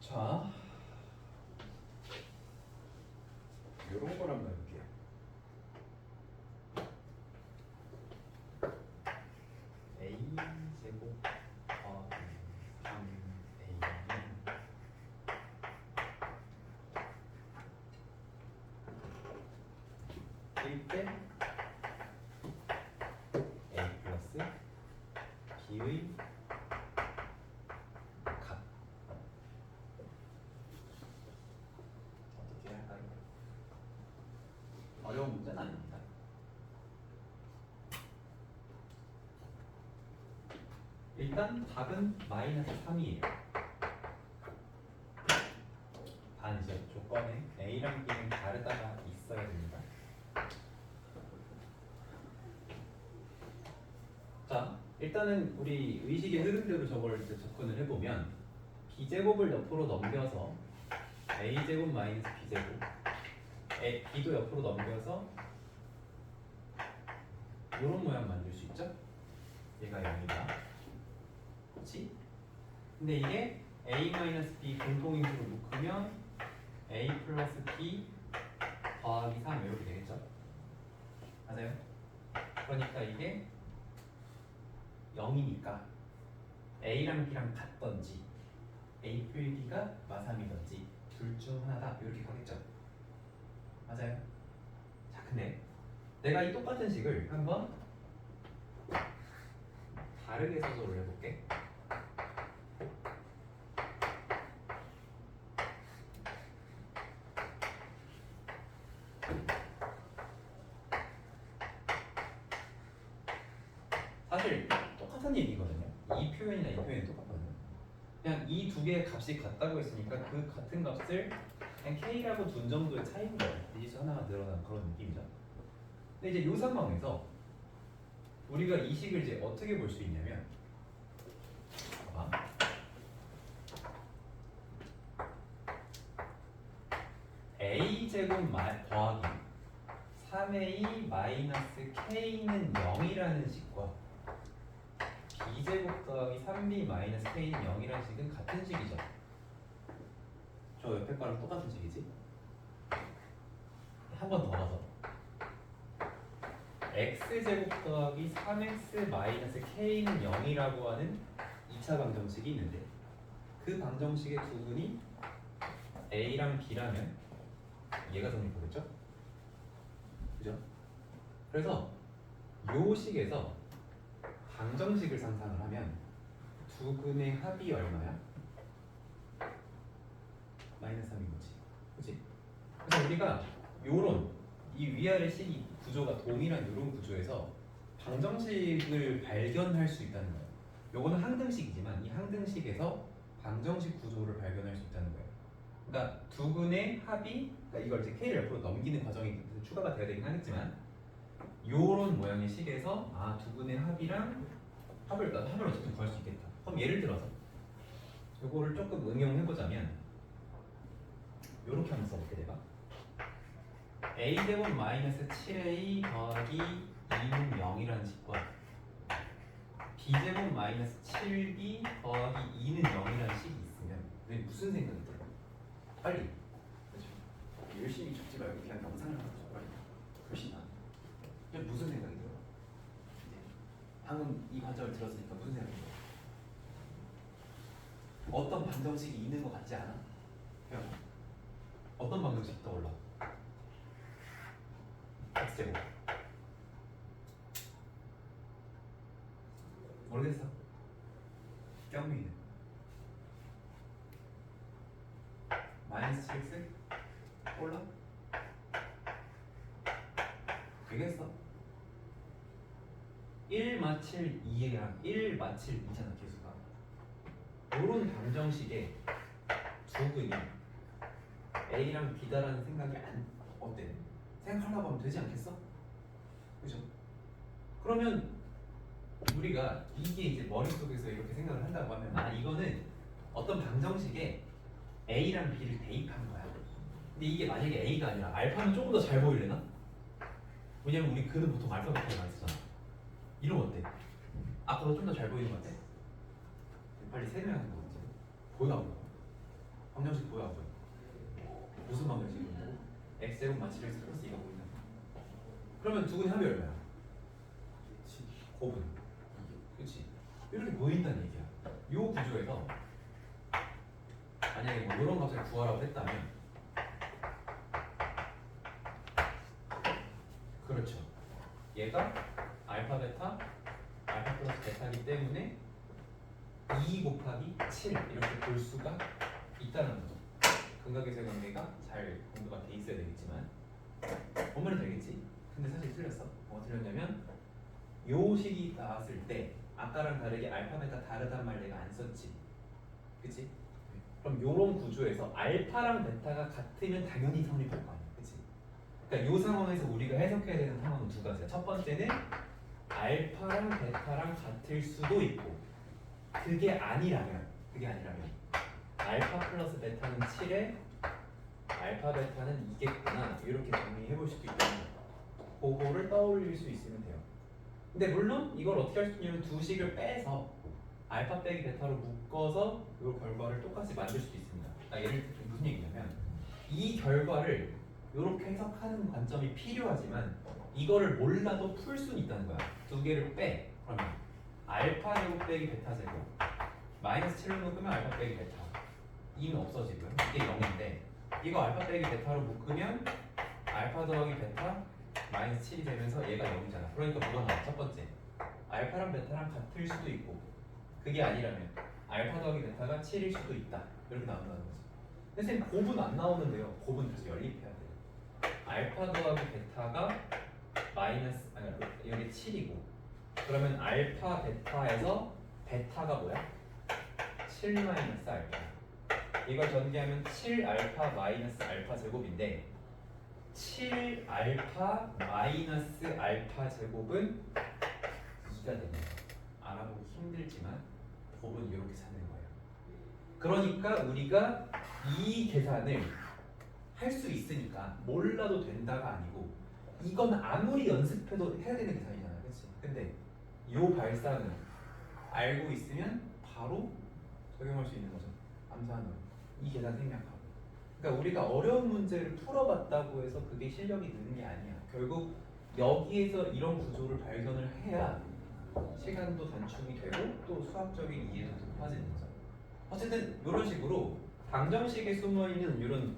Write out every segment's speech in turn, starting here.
자, 요런 걸 한번 해볼게요. A 제곱 더하기 3A는 일 때 A 플러스 B의 값. 어떻게 할까요? 어려운 문제는 아닙니다. 일단 답은 마이너스 3이에요. 반전 조건에 A랑 B는 다르다가 있어야 됩니다. 자, 일단은 우리 의식의 흐름대로 저걸 이제 접근을 해보면 B제곱을 옆으로 넘겨서 A제곱 마이너스 B제곱 B도 옆으로 넘겨서 이런 모양 만들 수 있죠? 얘가 0이다. 그렇지? 근데 이게 A 마이너스 B 공통인수로 묶으면 A 플러스 B 더하기 3 이렇게 되겠죠? 맞아요? 그러니까 이게 0이니까 A랑 B랑 같던지 A 플 B가 마삼이던지 둘 중 하나다 이렇게 가겠죠? 맞아요? 자, 근데 내가 이 똑같은 식을 한번 다르게 서술을 해볼게. 사실 똑같은 얘기거든요. 이 표현이나 이 표현이 똑같거든요. 그냥 이 두 개의 값이 같다고 했으니까 그 같은 값을 그냥 K라고 둔 정도의 차이인 거예요. 디지수 하나가 늘어난 그런 느낌이죠. 근데 이제 이 상황에서 우리가 이 식을 이제 어떻게 볼 수 있냐면, 봐봐. A제곱 더하기 3A 마이너스 K는 0이라는 식과 B제곱 더하기 3B 마이너스 K는 0이라는 식은 같은 식이죠. 저 옆에 거랑 똑같은 식이지. 한 번 더 가서 X제곱 더하기 3X 마이너스 K는 0이라고 하는 2차 방정식이 있는데 그 방정식의 두 분이 A랑 B라면 얘가 성립하겠죠? 그죠? 그래서 요 식에서 방정식을 상상을 하면 두 근의 합이 얼마야? 마이너스 3인 거지. 그치? 그래서 우리가 요런 이 위아래 식이 구조가 동일한 이런 구조에서 방정식을 발견할 수 있다는 거예요. 요거는 항등식이지만 이 항등식에서 방정식 구조를 발견할 수 있다는 거예요. 그러니까 두 근의 합이, 그러니까 이걸 이제 K를 옆으로 넘기는 과정이 추가가 돼야 되긴 하겠지만 요런 모양의 식에서 두 근의 합이랑 합을 어쨌든 구할 수 있겠다. 그럼 예를 들어서 요거를 조금 응용해보자면 요렇게 한번 써볼게 내가. A제곱 마이너스 7A 더하기 2는 0이라는 식과 B제곱 마이너스 7B 더하기 2는 0이라는 식이 있으면 너희 무슨 생각이 들어? 빨리. 그렇죠? 열심히 적지 말고 그냥 영상을 하자. 빨리. 훨씬 나아. 이게 무슨 생각이 들어? 방금 이 관점을 들었으니까 무슨 생각이 들어? 어떤 방정식이 있는 것 같지 않아? 형, 어떤 방정식이 떠올라? X제곱. 모르겠어. 경미는 마이너스 7X? 몰라? 되겠어? 1 마칠 2랑 1 마칠 2잖아 개수가. 이런 방정식에 두 근이 A랑 B다라는 생각이 어때? 생각하려고 하면 되지 않겠어? 그죠? 그러면 우리가 이게 이제 머릿속에서 이렇게 생각을 한다고 하면 이거는 어떤 방정식에 A랑 B를 대입한 거야. 근데 이게 만약에 A가 아니라 알파는 조금 더 잘 보이려나? 왜냐면 우리 그는 보통 알파 베타를 많이 쓰잖아. 이러면 어때? 아까보다 좀 더 잘 보이는 것 같아? 빨리 세뇌하는 거 같지? 보여 안 보여? 방정식 보여 안 보여? 무슨 방정식이냐고? x제곱 마치 x 플러스 2가 보인다. 그러면 두 분의 합이 얼마야? 곱은. 그렇지. 이렇게 보인다는 얘기야. 요 구조에서 만약에 뭐 이런 값을 구하라고 했다면, 그렇죠. 얘가 알파 베타, 알파 플러스 베타이기 때문에 2 곱하기 7 이렇게 볼 수가 있다는 거죠. 근각계수의 관계가 잘 공부가 돼 있어야 되겠지만 어머니 되겠지? 근데 사실 틀렸어. 뭐가 틀렸냐면 요 식이 나왔을 때 아까랑 다르게 알파 베타 다르단 말 내가 안 썼지. 그치? 그럼 요런 구조에서 알파랑 베타가 같으면 당연히 성립할 거 아니야. 그치? 그러니까 요 상황에서 우리가 해석해야 되는 상황은 두 가지야. 첫 번째는 알파랑 베타랑 같을 수도 있고, 그게 아니라면 알파 플러스 베타는 7에 알파 베타는 2겠구나 이렇게 정리해 볼 수도 있다는 거. 그거를 떠올릴 수 있으면 돼요. 근데 물론 이걸 어떻게 할 수 있냐면 두 식을 빼서 알파 빼기 베타로 묶어서 이 결과를 똑같이 만들 수도 있습니다. 예를 들어 무슨 얘기냐면 이 결과를 이렇게 해석하는 관점이 필요하지만 이거를 몰라도 풀 수는 있다는 거야. 두 개를 빼. 그러면 알파 제곱 빼기 베타 제곱 마이너스 7로 묶으면 알파 빼기 베타 2는 없어지고요. 이게 0인데 이거 알파 빼기 베타로 묶으면 알파 더하기 베타 마이너스 7이 되면서 얘가 0이잖아. 그러니까 뭐가 나와? 첫 번째 알파랑 베타랑 같을 수도 있고, 그게 아니라면 알파 더하기 베타가 7일 수도 있다 이렇게 나온다는 거지. 근데 선생님 곱은 안 나오는데요. 곱은 다시 연립해야 돼요. 알파 더하기 베타가 마이너스 여기 7이고, 그러면 알파 베타에서 베타가 뭐야? 7 마이너스 알파. 이걸 전개하면 7 알파 마이너스 알파 제곱인데 7 알파 마이너스 알파 제곱은 2가 됩니다. 알아보기 힘들지만 곱은 이렇게 찾는 거예요. 그러니까 우리가 이 계산을 할 수 있으니까 몰라도 된다가 아니고 이건 아무리 연습해도 해야 되는 계산이잖아, 그렇지? 근데 요 발상은 알고 있으면 바로 적용할 수 있는 거죠. 암산으로 이 계산 생략하고. 그러니까 우리가 어려운 문제를 풀어봤다고 해서 그게 실력이 느는 게 아니야. 결국 여기에서 이런 구조를 발견을 해야 시간도 단축이 되고 또 수학적인 이해도 높아지는 거죠. 어쨌든 이런 식으로 방정식에 숨어있는 이런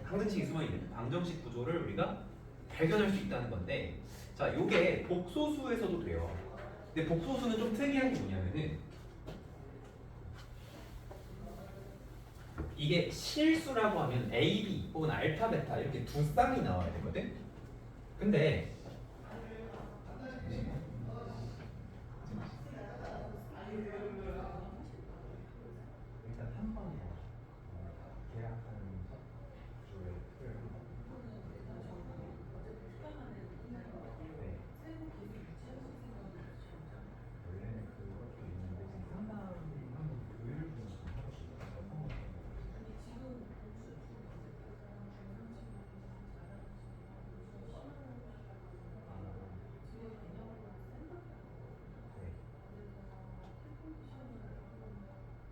방정식에 숨어있는 방정식 구조를 우리가 발견할 수 있다는 건데, 자, 요게 복소수에서도 돼요. 근데 복소수는 좀 특이한 게 뭐냐면은 이게 실수라고 하면 A, B 혹은 알파, 베타 이렇게 두 쌍이 나와야 되거든. 근데 일단 한 번에 계약하는 구조의 표현. 네. 원래는 그것도 있는데 지금 상담이 한번 교육을 좀 하고 싶어서. 그러면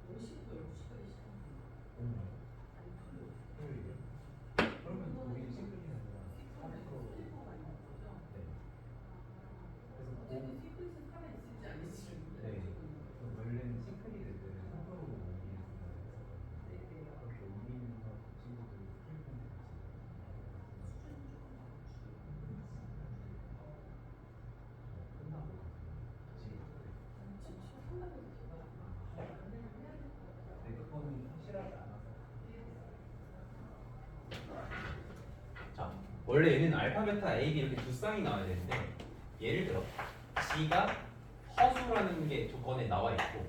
우리 시크릿이 아니라 앞으로 네. 그래서 네. 원래는 시크릿을 3%로 옮기는 생각을 했었거든요. 그렇게 옮기면서 친구들이 풀면 끝나고 네, 그거는 확실하지 않아서. 자, 원래 얘는 알파, 베타, A, B 이렇게 두 쌍이 나와야 되는데 예를 들어 G가 허수라는 게 조건에 나와 있고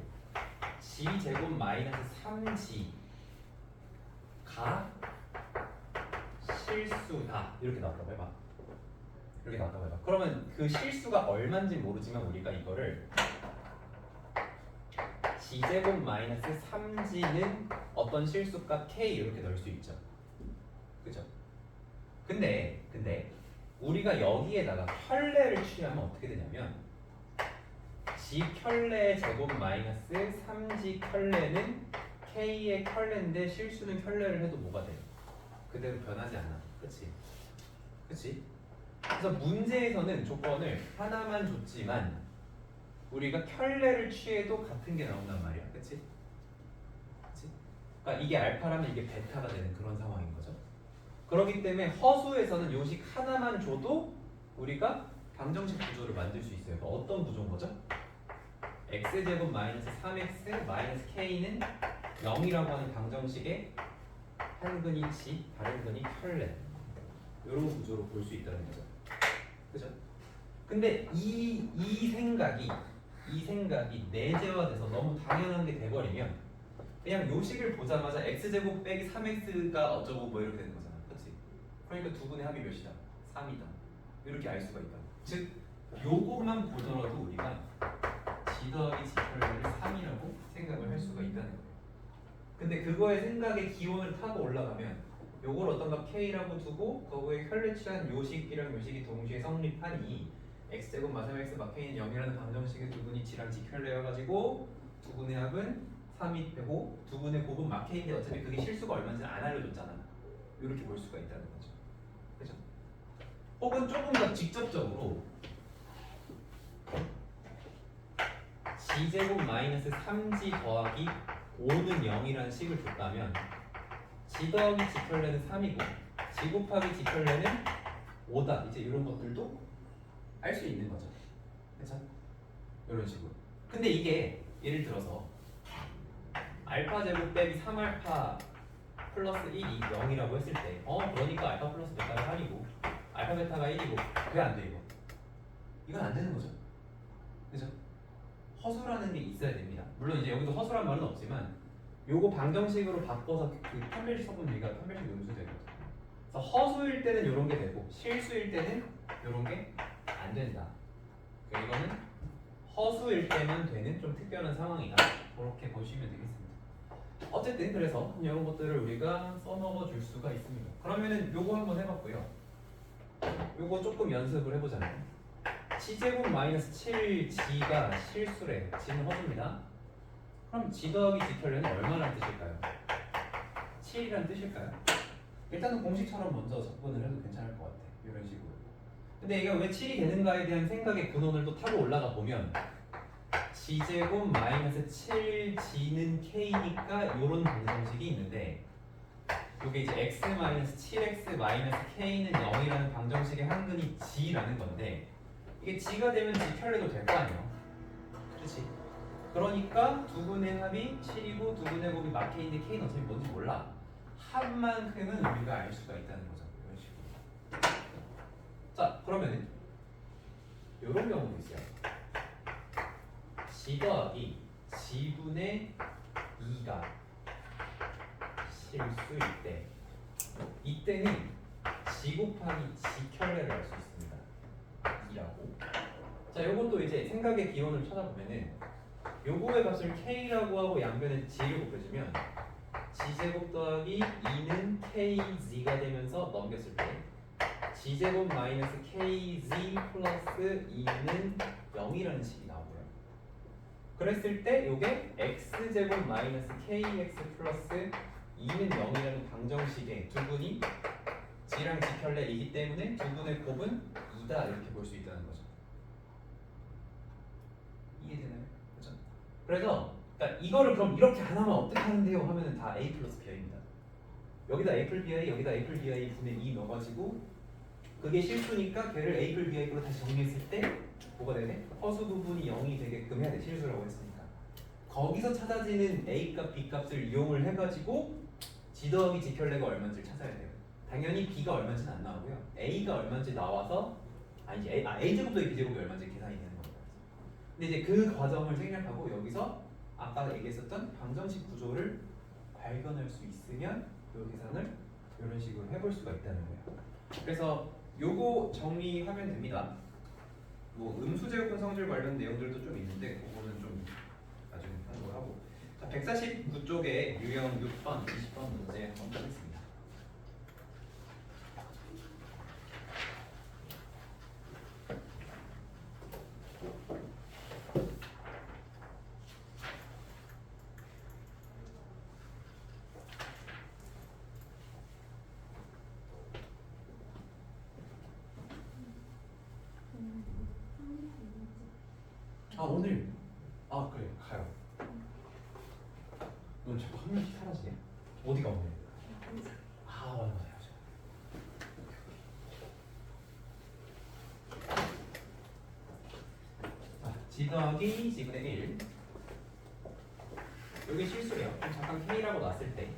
G 제곱 마이너스 3G가 실수다 이렇게 나왔다고 해봐. 이렇게 나왔다고 해봐. 그러면 그 실수가 얼마인지 모르지만 우리가 이거를 G 제곱 마이너스 3G는 어떤 실수값 K 이렇게 넣을 수 있죠. 그죠? 근데 우리가 여기에다가 켤레를 취하면 어떻게 되냐면 G 켤레 제곱 마이너스 3G 켤레는 K의 켤레인데 실수는 켤레를 해도 뭐가 돼? 그대로 변하지 않아. 그치? 그치? 그래서 문제에서는 조건을 하나만 줬지만 우리가 켤레를 취해도 같은 게 나온단 말이야. 그치? 그치? 그러니까 이게 알파라면 이게 베타가 되는 그런 상황인 거죠. 그렇기 때문에 허수에서는 요식 하나만 줘도 우리가 방정식 구조를 만들 수 있어요. 그러니까 어떤 구조인 거죠? x제곱 마이너스 3x 마이너스 k는 0이라고 하는 방정식의 한 근이 지, 다른 근이 켤레, 이런 구조로 볼 수 있다는 거죠. 그죠? 근데 이 생각이 내재화돼서 너무 당연한 게 돼버리면 그냥 요식을 보자마자 x제곱 빼기 3x가 어쩌고 뭐 이렇게 되는 거잖아. 그치? 그러니까 두 분의 합이 몇이다? 3이다. 이렇게 알 수가 있다. 즉 요것만 보더라도 우리가 g 더하기 g 켤레를 3이라고 생각을 할 수가 있다는 거예요. 근데 그거의 생각의 기원을 타고 올라가면 요걸 어떤가 k라고 두고 거기에 켤레 취한 요식이랑 요식이 동시에 성립하니 x제곱 마삼 x 마 k는 0이라는 방정식의 두 분이 g랑 g 켤레여가지고 두 분의 합은 3이 되고 두 분의 곱은 마 k인데 어차피 그게 실수가 얼마인지 안 알려줬잖아. 이렇게 볼 수가 있다는 거죠. 그죠? 혹은 조금 더 직접적으로 g제곱 마이너스 3g 더하기 5는 0이라는 식을 줬다면 g 더하기 g 켤레는 3이고 g 곱하기 g 켤레는 5다. 이제 이런 것들도 알 수 있는 거죠. 그렇죠? 이런 식으로. 근데 이게 예를 들어서 알파 제곱 빼기 3알파 플러스 1이 0이라고 했을 때 그러니까 알파 플러스 베타가 8이고 알파 베타가 1이고 왜 안 돼 이거? 이건 안 되는 거죠. 그죠? 허수라는 게 있어야 됩니다. 물론 이제 여기도 허수란 말은 없지만 요거 방정식으로 바꿔서 그 판별식 써본 얘기가 판별식 음수되거든요. 그래서 허수일 때는 요런 게 되고 실수일 때는 요런 게 안 된다. 그러니까 이거는 허수일 때만 되는 좀 특별한 상황이다. 그렇게 보시면 되겠습니다. 어쨌든 그래서 이런 것들을 우리가 써먹어 줄 수가 있습니다. 그러면은 요거 한번 해봤고요. 요거 조금 연습을 해보자면 g제곱 마이너스 7g가 실수래. g는 허수입니다. 그럼 g 더하기 g 켤레는 얼마나 뜻일까요? 7이란 뜻일까요? 일단은 공식처럼 먼저 접근을 해도 괜찮을 것 같아. 이런 식으로. 근데 이게 왜 7이 되는가에 대한 생각의 근원을 또 타고 올라가 보면 g제곱 마이너스 7g는 k니까 이런 방정식이 있는데 이게 이제 x 마이너스 7x 마이너스 k는 0이라는 방정식의 한근이 g라는 건데 이게 g가 되면 g 켤레도 될 거 아니에요. 그렇지? 그러니까 두 분의 합이 7이고 두 분의 곱이 마 k인데 k는 어차피 뭔지 몰라. 합만큼은 우리가 알 수가 있다는 거죠. 이런 식으로. 자, 그러면은 이런 경우도 있어요. g 더하기 g분의 2가 실수일 때 이때는 g 곱하기 g 켤레를 알 수 있습니다. 2라고. 자, 요것도 이제 생각의 기원을 찾아보면은 요거의 값을 k라고 하고 양변에 g를 곱해주면 g제곱 더하기 2는 kz가 되면서 넘겼을 때 g제곱 마이너스 kz 플러스 2는 0이라는 식이 나오고요. 그랬을 때 요게 x제곱 마이너스 kx 플러스 2는 0이라는 방정식의 두 분이 g랑 g 켤레이기 때문에 두 분의 곱은 2다 이렇게 볼 수 있다는 거죠. 이해되나요? 그렇죠? 그래서 그러니까 이거를 그럼 이렇게 안 하면 어떻게 하는데요? 하면은 다 a 플러스 b입니다. 여기다 a 플 bi 여기다 a 플 bi 분의 2 넣어가지고 그게 실수니까 걔를 a 플 bi로 다시 정리했을 때 뭐가 되네? 허수 부분이 0이 되게끔 해야 돼. 실수라고 했으니까. 거기서 찾아지는 a 값, b 값을 이용을 해가지고 g 더하기 g 켤레가 얼마인지 찾아야 돼요. 당연히 b가 얼마인지는 안 나오고요. a가 얼마인지 나와서 아니지 a 제곱 더하기 b 제곱이 얼마인지 계산이 되는 겁니다. 근데 이제 그 과정을 생략하고 여기서 아까 얘기했었던 방정식 구조를 발견할 수 있으면 이 계산을 이런 식으로 해볼 수가 있다는 거예요. 그래서 요거 정리하면 됩니다. 뭐 음수제곱분 성질 관련 내용들도 좀 있는데 그거는 좀 나중에 참고하고. 자, 149쪽에 유형 6번, 20번 문제 한번 보겠습니다. 아 오늘 그래 가요. 오늘 자꾸 한 명씩 사라지네. 어디가 오늘? 맞아 맞아. g 더하기 g분의 1 여기 실수예요. 그럼 잠깐 k라고 놨을 때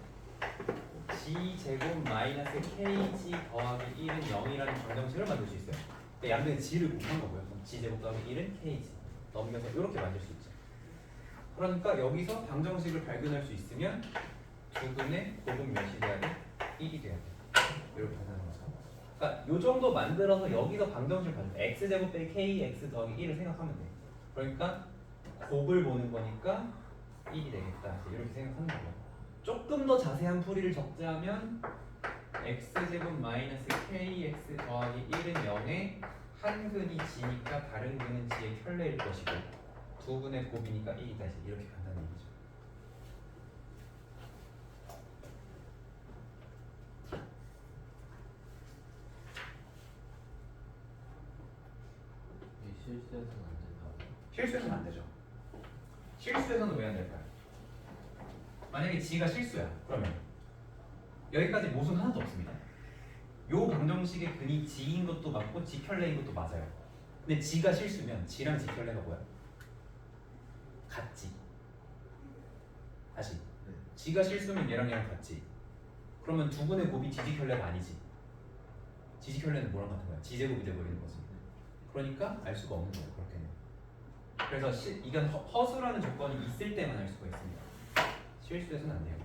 g 제곱 마이너스 kg 더하기 1은 0이라는 방정식을 만들 수 있어요. 근데 양변에 g를 곱한 거고요. 그럼 g 제곱 더하기 1은 kg 넘겨서 이렇게 만들 수 있죠. 그러니까 여기서 방정식을 발견할 수 있으면 두 분의 곱은 몇이 돼야 돼? 1이 돼야 돼. 이렇게 하는 거죠. 그러니까 요 정도 만들어서 여기서 방정식을 발견. x 제곱 빼기 kx 더하기 1을 생각하면 돼. 그러니까 곱을 보는 거니까 1이 되겠다. 이렇게 생각하는 거예요. 조금 더 자세한 풀이를 적자면 x제곱 마이너스 kx 더하기 1은 0에 한 근이 g니까 다른 근은 g의 켤레일 것이고 두 분의 곱이니까 1이다. 이렇게 간다는 얘기죠. 실수해서는 안 된다고. 실수해서는 안 되죠. 실수해서는 왜 안 될까요? 만약에 g가 실수야. 그러면 여기까지 모순 하나도 없습니다. 요 방정식의 근이 g인 것도 맞고 g 켤레인 것도 맞아요. 근데 g가 실수면 g랑 g 켤레가 뭐야? 같지. 다시 g가 실수면 얘랑 같지. 그러면 두 분의 곱이 gg 켤레가 아니지. gg 켤레는 뭐랑 같은 거야? g제곱이 돼버리는 거지. 그러니까 알 수가 없는 거예요. 그렇게는. 그래서 이건 허수라는 조건이 있을 때만 알 수가 있습니다. 실수해서는 안 돼요.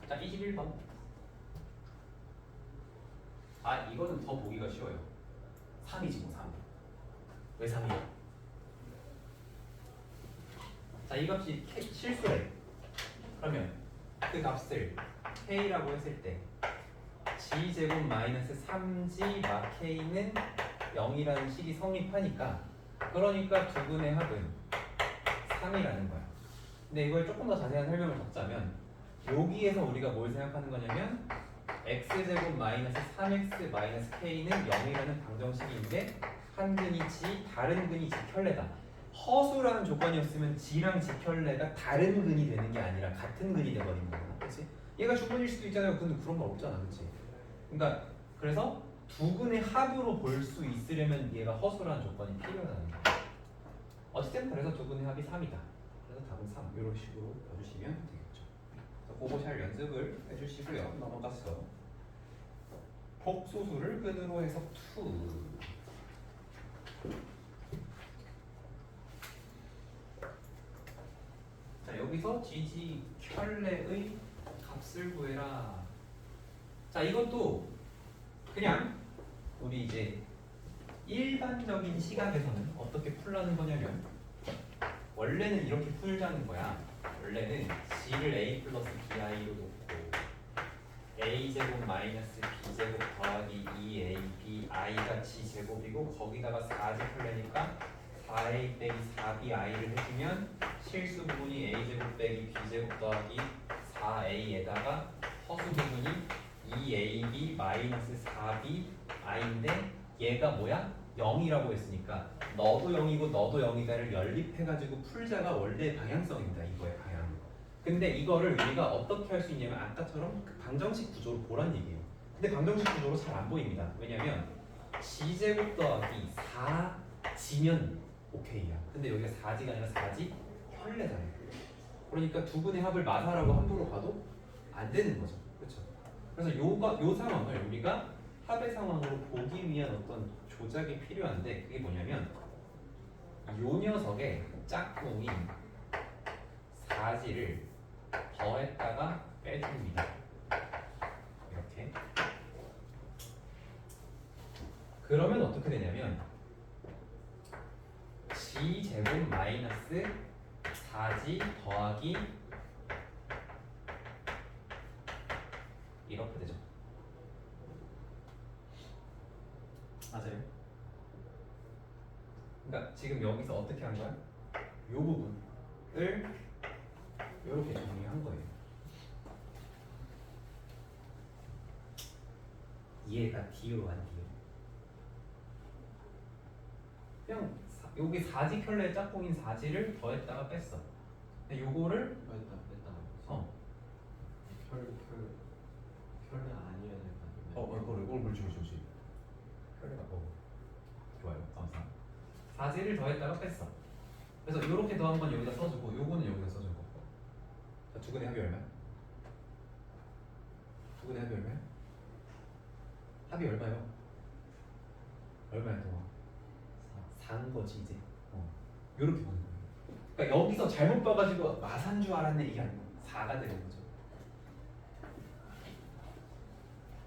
자, 21번. 이거는 더 보기가 쉬워요. 3이지 뭐 3. 왜 3이야? 자, 이 값이 실수래. 그러면 그 값을 k라고 했을 때 g제곱 마이너스 3g 마 k는 0이라는 식이 성립하니까 그러니까 두 분의 합은 3이라는 거야. 근데 이걸 조금 더 자세한 설명을 적자면 여기에서 우리가 뭘 생각하는 거냐면 x제곱 마이너스 3x 마이너스 k는 0이라는 방정식인데 한 근이 g, 다른 근이 g 켤레다. 허수라는 조건이었으면 g랑 g 켤레가 다른 근이 되는 게 아니라 같은 근이 돼버린 거구나. 그렇지? 얘가 주근일 수도 있잖아요. 근데 그런 거 없잖아. 그렇지? 그러니까 그래서 두 근의 합으로 볼 수 있으려면 얘가 허수라는 조건이 필요하다는 거야. 어쨌든 그래서 두 근의 합이 3이다. 그래서 답은 3 이런 식으로 봐주시면 되겠죠. 그래서 그거 잘 연습을 해주시고요. 넘어가서 복소수를 근으로 해서 2. 자, 여기서 gg 켤레의 값을 구해라. 자, 이것도 그냥 우리 이제 일반적인 시각에서는 어떻게 풀라는 거냐면 원래는 이렇게 풀자는 거야. 원래는 g를 a 플러스 bi로 놓고 a제곱 마이너스 b제곱 더하기 2ab i가 g제곱이고 거기다가 4지 켤레니까 4a 빼기 4bi를 해주면 실수 부분이 a제곱 빼기 b제곱 더하기 4a에다가 허수 부분이 2ab 마이너스 4b i인데 얘가 뭐야? 0이라고 했으니까 너도 0이고 너도 0이다를 연립해가지고 풀자가 원래 방향성입니다. 이거의 방향. 근데 이거를 우리가 어떻게 할 수 있냐면 아까처럼 그 방정식 구조로 보란 얘기예요. 근데 방정식 구조로 잘 안 보입니다. 왜냐면 g제곱 더하기 4g면 오케이야. 근데 여기가 4g가 아니라 4g 켤레잖아요. 그러니까 두 분의 합을 마사라고 함부로 봐도 안 되는 거죠. 그렇죠? 그래서 요 상황을 우리가 합의 상황으로 보기 위한 어떤 조작이 필요한데 그게 뭐냐면 요 녀석의 짝꿍인 4g를 더했다가 빼줍니다. 이렇게. 그러면 어떻게 되냐면 g 제곱 마이너스 4g 더하기 이렇게 되죠. 맞아요. 그러니까 지금 여기서 어떻게 한 거야? 요 부분을 이렇게 정리한 거예요. 이해가 뒤로 안 뒤로. 그냥 여기 사지켤레 짝꿍인 사지를 더했다가 뺐어. 근데 요거를 뺐다 어. 혈이 아니어야 될 것 같은데. 이걸 물지. 켤레가 좋아요. 감사. 사지를 더했다가 뺐어. 그래서 요렇게 더한 건 여기다 써주고 요거는 여기다 써주고. 자, 두근의 합이 얼마야? 두근의 합이 얼마야? 합이 얼마요? 얼마야 동아? 4인 거지 이제. 요렇게 보는 거예요. 그러니까 여기서 잘못 봐가지고 마산 줄 알았네 이게 아니고 4가 되는 거죠.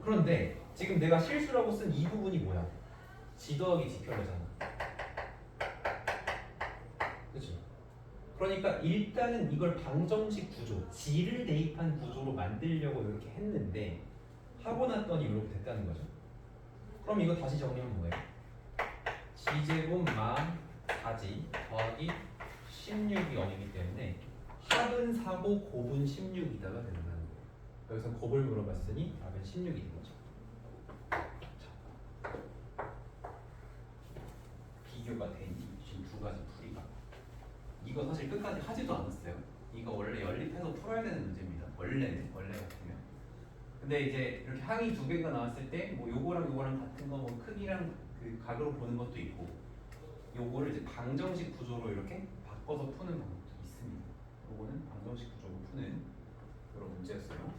그런데 지금 내가 실수라고 쓴 이 부분이 뭐야? 지 더하기 지켤레잖아. 그렇죠? 그러니까 일단은 이걸 방정식 구조, 지를 대입한 구조로 만들려고 이렇게 했는데 하고 났더니 이렇게 됐다는 거죠. 그럼 이거 다시 정리하면 뭐예요? 지제곱 마 4지 더하기 16이 0이기 때문에 합은 4고 곱은 16이다가 된다는 거예요. 여기서 곱을 물어봤으니 답은 16이 된 거죠. 비교가 된 지금 두 가지 풀이가. 이거 사실 끝까지 하지도 않았어요. 이거 원래 연립해서 풀어야 되는 문제입니다. 원래 같으면. 근데 이제 이렇게 항이 두 개가 나왔을 때 뭐 요거랑 같은 거 뭐 크기랑 그 각으로 보는 것도 있고 요거를 이제 방정식 구조로 이렇게 바꿔서 푸는 방법도 있습니다. 요거는 방정식 구조로 푸는 그런 문제였어요.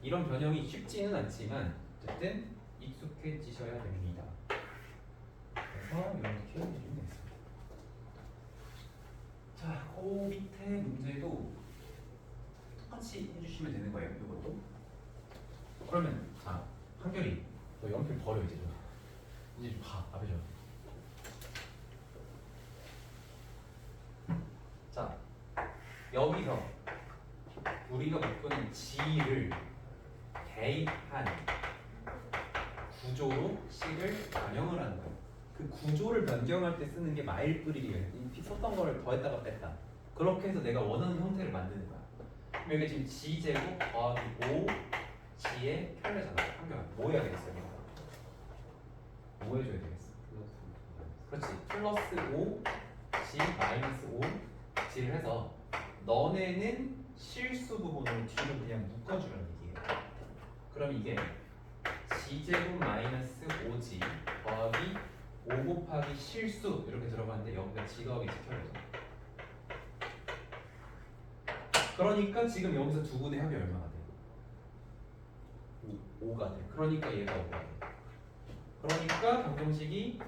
이런 변형이 쉽지는 않지만 어쨌든 익숙해지셔야 됩니다. 그래서 이렇게 해주시면 되겠습니다. 자, 그 밑에 문제도 똑같이 해주시면 되는 거예요. 이것도. 그러면 자, 한결이 너 연필 버려 이제 좀. 이제 좀 가. 앞에 좀. 자, 여기서 우리가 목표는 지를 대입한 구조로 식을 변형을 하는 거예요. 그 구조를 변경할 때 쓰는 게 마일프릴이에요. 이 썼던 거를 더했다가 뺐다. 그렇게 해서 내가 원하는 형태를 만드는 거야. 그럼 여기 지금 지제곱 더하기 5 지의 켤레잖아. 한결아 뭐 해야 되겠어? 뭐 해줘야 되겠어? 그렇지. 플러스 5 지 마이너스 5 지를 해서 너네는 실수 부분을 뒤로 그냥 묶어주라는 얘기예요. 그럼 이게 지제곱 마이너스 5지 더하기 5 곱하기 실수 이렇게 들어가는데 여기가 지 더하기 지켜야죠. 그러니까 지금 여기서 두 분의 합이 얼마가 돼? 5가 돼. 그러니까 얘가 5가 돼. 그러니까 방정식이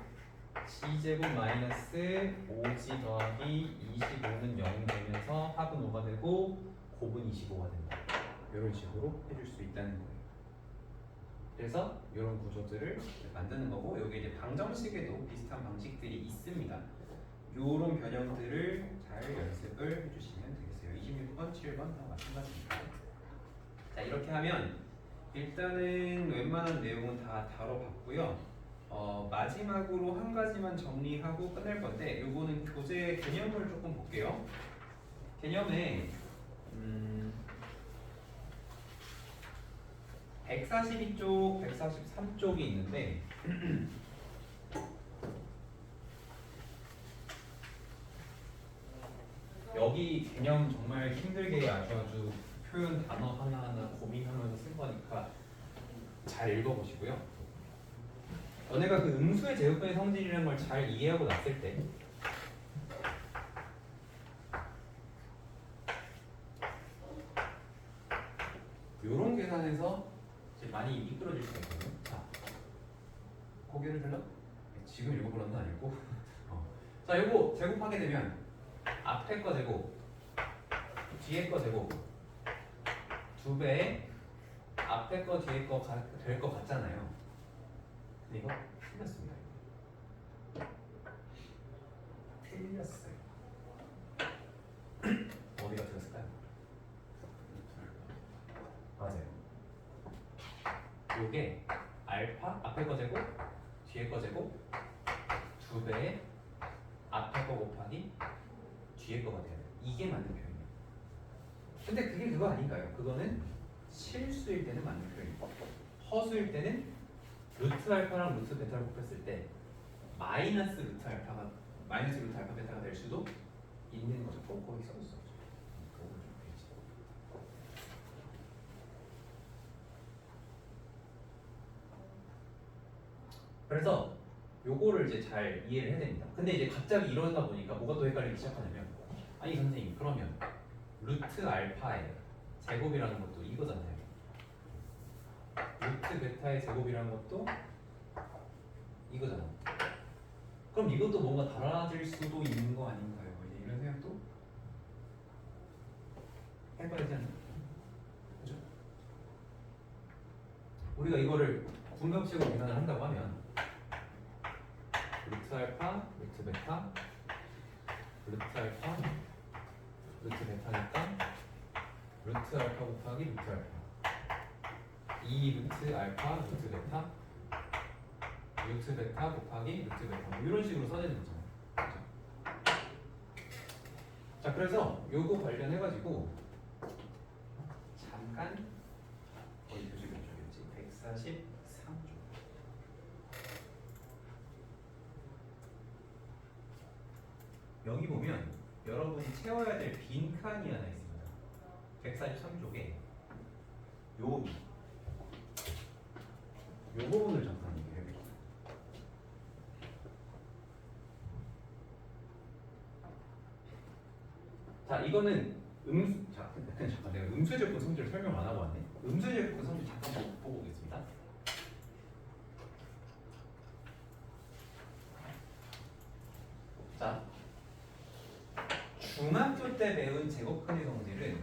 지제곱 마이너스 5지 더하기 25는 0이 되면서 합은 5가 되고 곱은 25가 된다. 이런 식으로 해줄 수 있다는 거예요. 그래서 이런 구조들을 만드는 거고 여기 이제 방정식에도 비슷한 방식들이 있습니다. 이런 변형들을 잘 연습을 해주시면 되겠어요. 26번, 7번 다 마찬가지입니다. 자 이렇게 하면 일단은 웬만한 내용은 다 다뤄봤고요. 마지막으로 한 가지만 정리하고 끝낼 건데 요거는 교재 개념을 조금 볼게요. 개념에 142쪽, 143쪽이 있는데 여기 개념 정말 힘들게 아주 표현 단어 하나하나 고민하면서 쓴 거니까 잘 읽어보시고요. 너네가 그 음수의 제곱분의 성질이라는 걸 잘 이해하고 났을 때 요런 계산에서 이제 많이 미끄러질 수가 있거든요. 자, 고개를 들러? 지금 읽어보는 건 아니고 자, 요거 제곱하게 되면 앞에 거 제곱 뒤에 거 제곱 2배에 앞에 거 뒤에 거 될 것 같잖아요. 근데 이거 틀렸습니다. 틀렸어요. 어디가 틀렸을까요? 맞아요. 요게 알파 앞에 거 제곱 뒤에 거 제곱 2배에 앞에 거 곱하기 뒤에 거가 돼요. 이게 맞는 표현이에요. 근데 그게 그거 아닌가요? 그거는 실수일 때는 맞는 표현이고 허수일 때는 루트 알파랑 루트 베타를 곱했을 때 마이너스 루트 알파가 마이너스 루트 알파 베타가 될 수도 있는 거죠. 거기 써있어. 그래서 요거를 이제 잘 이해를 해야 됩니다. 근데 이제 갑자기 이러다 보니까 뭐가 또 헷갈리기 시작하냐면 아니 선생님 그러면 루트 알파의 제곱이라는 것도 이거잖아요. 루트 베타의 제곱이라는 것도 이거잖아. 그럼 이것도 뭔가 달라질 수도 있는 거 아닌가요? 이제 이런 생각도 해봐야 되지 않나? 그죠? 우리가 이거를 분배법식으로 계산을 한다고 하면 루트 알파, 루트 베타, 루트 알파, 루트 베타니까 루트 알파 곱하기 루트 알파 2 루트 알파, 루트 베타, 루트 베타 곱하기 루트 베타 뭐 이런 식으로 써내는 거잖아요. 그렇죠? 자 그래서 요거 관련해가지고 잠깐 어디 교실 쪽이었지? 143쪽 여기 보면 여러분이 채워야 될 빈칸이 하나 있습니다. 143쪽에 요 부분을 잠깐 얘기해 볼게요. 자 이거는 잠깐 내가 음수제곱 성질을 설명 안 하고 왔네. 음수제곱 성질 잠깐 보고 오겠습니다. 자 중학교 때 배운 제곱근의 성질은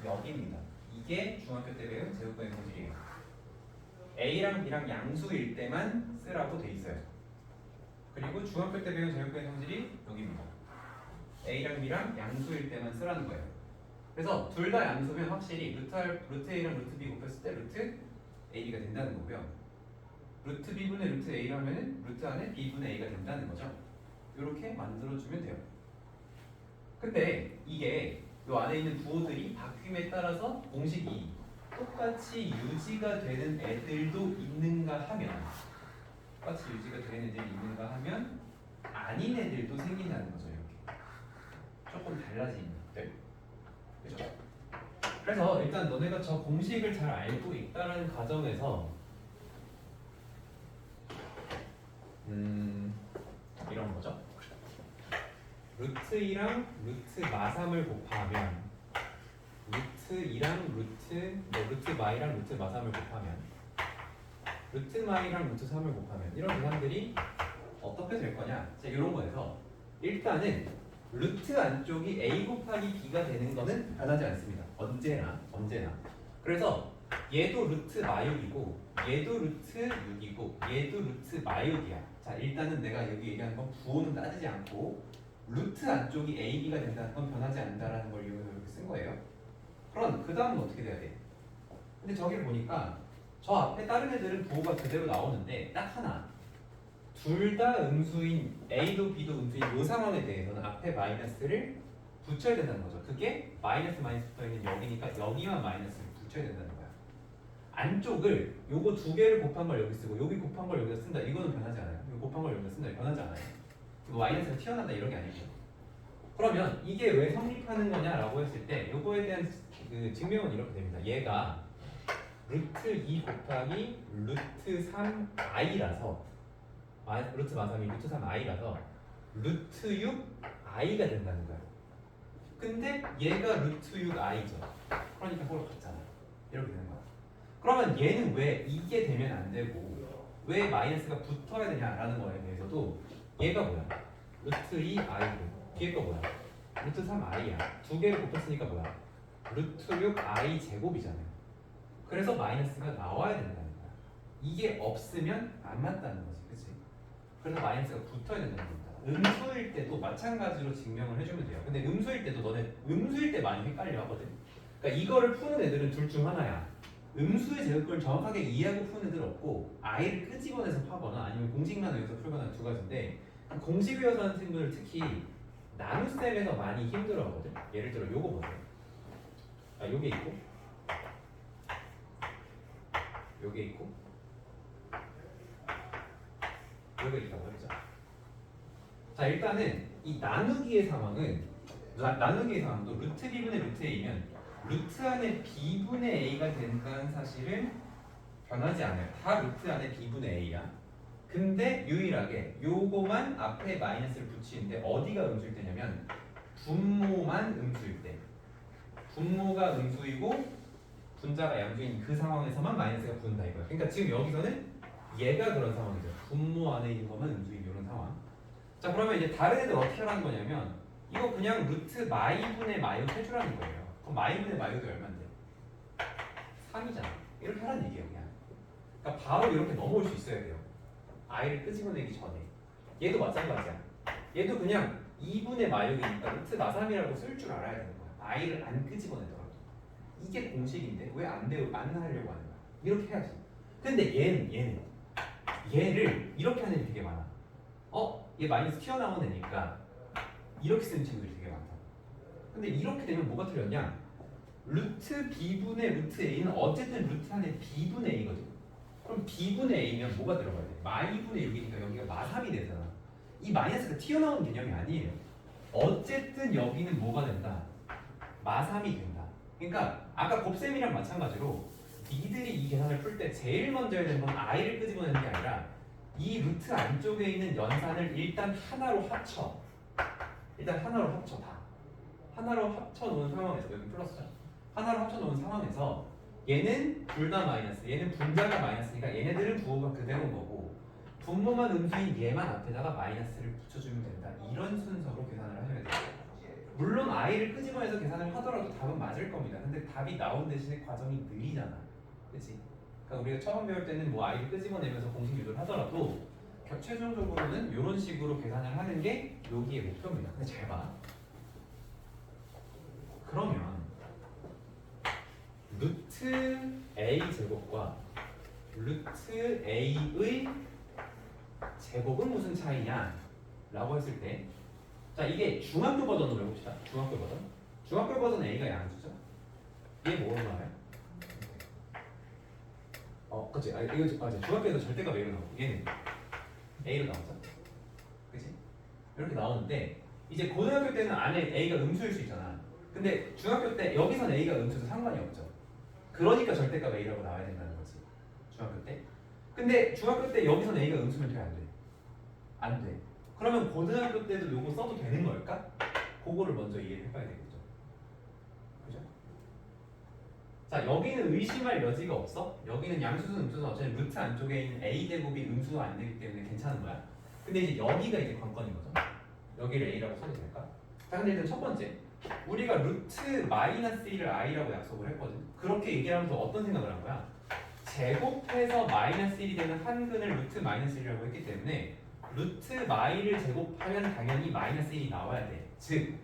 여기입니다. 이게 중학교 때 배운 제곱근의 성질이에요. A랑 B랑 양수일 때만 쓰라고 돼 있어요. 그리고 중학교 때 배운 제곱근의 성질이 여기입니다. A랑 B랑 양수일 때만 쓰라는 거예요. 그래서 둘 다 양수면 확실히 루트 A랑 루트 B 곱했을 때 루트 AB가 된다는 거고요. 루트 B분의 루트 A라면 루트 안에 B분의 A가 된다는 거죠. 이렇게 만들어주면 돼요. 근데 이게 이 안에 있는 부호들이 바뀜에 따라서 공식이 똑같이 유지가 되는 애들도 있는가 하면 똑같이 유지가 되는 애들이 있는가 하면 아닌 애들도 생긴다는 거죠. 이렇게 조금 달라진 것들. 그죠? 그래서 일단 너네가 저 공식을 잘 알고 있다는 가정에서 이런 거죠. 루트 2랑 루트 마3을 곱하면 루트 2랑 루트 마이랑 루트 마3을 곱하면 루트 마이랑 루트 3을 곱하면 이런 계산들이 어떻게 될 거냐? 자, 이런 거에서 일단은 루트 안쪽이 a 곱하기 b가 되는 거는 변하지 않습니다. 언제나. 그래서 얘도 루트 마육이고 얘도 루트 6이고 얘도 루트 마육이야. 자, 일단은 내가 여기 얘기하는 건 부호는 따지지 않고 루트 안쪽이 a, b가 된다는 건 변하지 않는다라는 걸 이용해서 이렇게 쓴 거예요. 그럼 그 다음은 어떻게 돼야 돼? 근데 저기를 보니까 저 앞에 다른 애들은 부호가 그대로 나오는데 딱 하나 둘 다 음수인 A도 B도 음수인 이 상황에 대해서는 앞에 마이너스를 붙여야 된다는 거죠. 그게 마이너스 붙어있는 여기니까 여기만 마이너스를 붙여야 된다는 거야. 안쪽을 요거 두 개를 곱한 걸 여기 쓰고 여기 곱한 걸 여기다 쓴다. 이거는 변하지 않아요. 이거 곱한 걸 여기다 쓴다. 변하지 않아요. 마이너스가 튀어나온다 이런 게 아니죠. 그러면 이게 왜 성립하는 거냐라고 했을 때 요거에 대한 그 증명은 이렇게 됩니다. 얘가 루트 2 곱하기 루트 3i라서 루트 마3이 루트 3i라서 루트 6i가 된다는 거야. 근데 얘가 루트 6i죠. 그러니까 그걸 같잖아. 이렇게 되는 거야. 그러면 얘는 왜 이게 되면 안 되고 왜 마이너스가 붙어야 되냐라는 거에 대해서도 얘가 뭐야? 루트 2i고 뒤에 거 뭐야? 루트 3i야. 두 개를 곱했으니까 뭐야? 루트 6i 제곱이잖아요. 그래서 마이너스가 나와야 된다는 거야. 이게 없으면 안 맞다는 거지. 그치? 그래서 마이너스가 붙어야 된다는 겁니다. 음수일 때도 마찬가지로 증명을 해주면 돼요. 근데 음수일 때도 너네 음수일 때 많이 헷갈려 하거든. 그러니까 이거를 푸는 애들은 둘 중 하나야. 음수의 제곱을 정확하게 이해하고 푸는 애들 없고 i를 끄집어내서 파거나 아니면 공식만 외워서 풀거나 두 가지인데 공식 외워서 하는 친구들 특히 나눗셈에서 많이 힘들어하거든. 예를 들어 요거 보세요. 요게 있고 요게 있고 여기가 있다고 했죠. 자 일단은 이 나누기의 상황은 나누기의 상황도 루트 b분의 루트 a면 루트 안에 b분의 a가 된다는 사실은 변하지 않아요. 다 루트 안에 b분의 a야. 근데 유일하게 요거만 앞에 마이너스를 붙이는데 어디가 음수일 때냐면 분모만 음수일 때. 분모가 음수이고 분자가 양수인 그 상황에서만 마이너스가 붙는다 이거야. 그러니까 지금 여기서는 얘가 그런 상황이죠. 분모 안에 있는 것만 음수인 이런 상황. 자 그러면 이제 다른 애들 어떻게 하라는 거냐면 이거 그냥 루트 마이분의 마이로 해주라는 거예요. 그럼 마이분의 마이도 얼마인데? 3이잖아. 이렇게 하라는 얘기예요 그냥. 그러니까 바로 이렇게 넘어올 수 있어야 돼요. i를 끄집어내기 전에. 얘도 마찬가지야. 얘도 그냥 2분의 마이이니까 루트 마삼이라고 쓸 줄 알아야 되는 거야. i를 안 끄집어내더라도. 이게 공식인데 왜 안 하려고 하는 거야? 이렇게 해야지. 근데 얘를 이렇게 하는 애들이 되게 많아. 얘 마이너스 튀어나오는 애니까 이렇게 쓰는 친구들이 되게 많다. 근데 이렇게 되면 뭐가 틀렸냐? 루트 b분의 루트 a는 어쨌든 루트 안에 b분의 a거든. 그럼 b분의 a면 뭐가 들어가야 돼? 마이분의 6이니까 여기가 마삼이 되잖아. 이 마이너스가 튀어나오는 개념이 아니에요. 어쨌든 여기는 뭐가 된다? 마삼이 된다. 그러니까 아까 곱셈이랑 마찬가지로 니들이 이 계산을 풀 때 제일 먼저 해야 되는 건 i를 끄집어내는 게 아니라 이 루트 안쪽에 있는 연산을 일단 하나로 합쳐. 일단 하나로 합쳐 다. 하나로 합쳐 놓은 상황에서 여기 플러스죠. 하나로 합쳐 놓은 상황에서 얘는 둘 다 마이너스, 얘는 분자가 마이너스니까 얘네들은 부호가 그대로인 거고 분모만 음수인 얘만 앞에다가 마이너스를 붙여주면 된다. 이런 순서로 계산을 하셔야 돼요. 물론 i를 끄집어내서 계산을 하더라도 답은 맞을 겁니다. 근데 답이 나온 대신에 과정이 느리잖아. 그치? 그러니까 우리가 처음 배울 때는 뭐 i를 끄집어내면서 공식 유도를 하더라도 최종적으로는 이런 식으로 계산을 하는 게 여기의 목표입니다. 근데 잘 봐. 그러면 루트 a 제곱과 루트 a의 제곱은 무슨 차이냐? 라고 했을 때 자 이게 중학교 버전으로 해봅시다. 중학교 버전. 중학교 버전 a가 양수죠. 얘 뭐로 나와요? 그치. 이거 맞아. 중학교에서 절대값 a로 나오고 얘는 a로 나오죠. 그치? 이렇게 나오는데 이제 고등학교 때는 안에 a가 음수일 수 있잖아. 근데 중학교 때 여기선 a가 음수도 상관이 없죠. 그러니까 절대값 a라고 나와야 된다는 거지. 중학교 때. 근데 중학교 때 여기선 a가 음수면 돼, 안 돼? 안 돼. 그러면 고등학교 때도 요거 써도 되는 걸까? 그거를 먼저 이해를 해봐야 되겠죠. 그죠? 자 여기는 의심할 여지가 없어. 여기는 양수든 음수든 어차피 루트 안쪽에 있는 a 제곱이 음수가 안 되기 때문에 괜찮은 거야. 근데 이제 여기가 이제 관건인 거죠. 여기를 a라고 써도 될까? 자 근데 일단 첫 번째 우리가 루트 마이너스 1을 i라고 약속을 했거든. 그렇게 얘기하면서 어떤 생각을 한 거야? 제곱해서 마이너스 1이 되는 한근을 루트 마이너스 1이라고 했기 때문에 루트 마이를 제곱하면 당연히 마이너스 1이 나와야 돼. 즉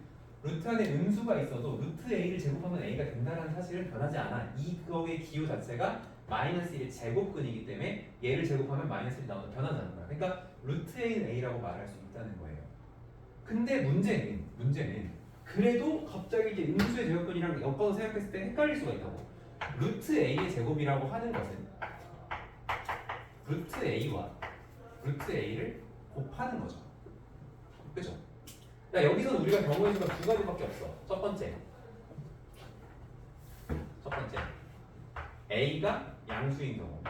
루트 안에 음수가 있어도 루트 a를 제곱하면 a가 된다는 사실은 변하지 않아. 이거의 기호 자체가 마이너스 1의 제곱근이기 때문에 얘를 제곱하면 마이너스 1이 나와도 변하지 않는 거야. 그러니까 루트 a는 a라고 말할 수 있다는 거예요. 근데 문제는 그래도 갑자기 이제 음수의 제곱근이랑 엮어서 생각했을 때 헷갈릴 수가 있다고. 루트 a의 제곱이라고 하는 것은 루트 a와 루트 a를 곱하는 거죠. 그죠? 야, 여기서는 우리가 경우의 수가 두 가지밖에 없어. 첫 번째 a가 양수인 경우.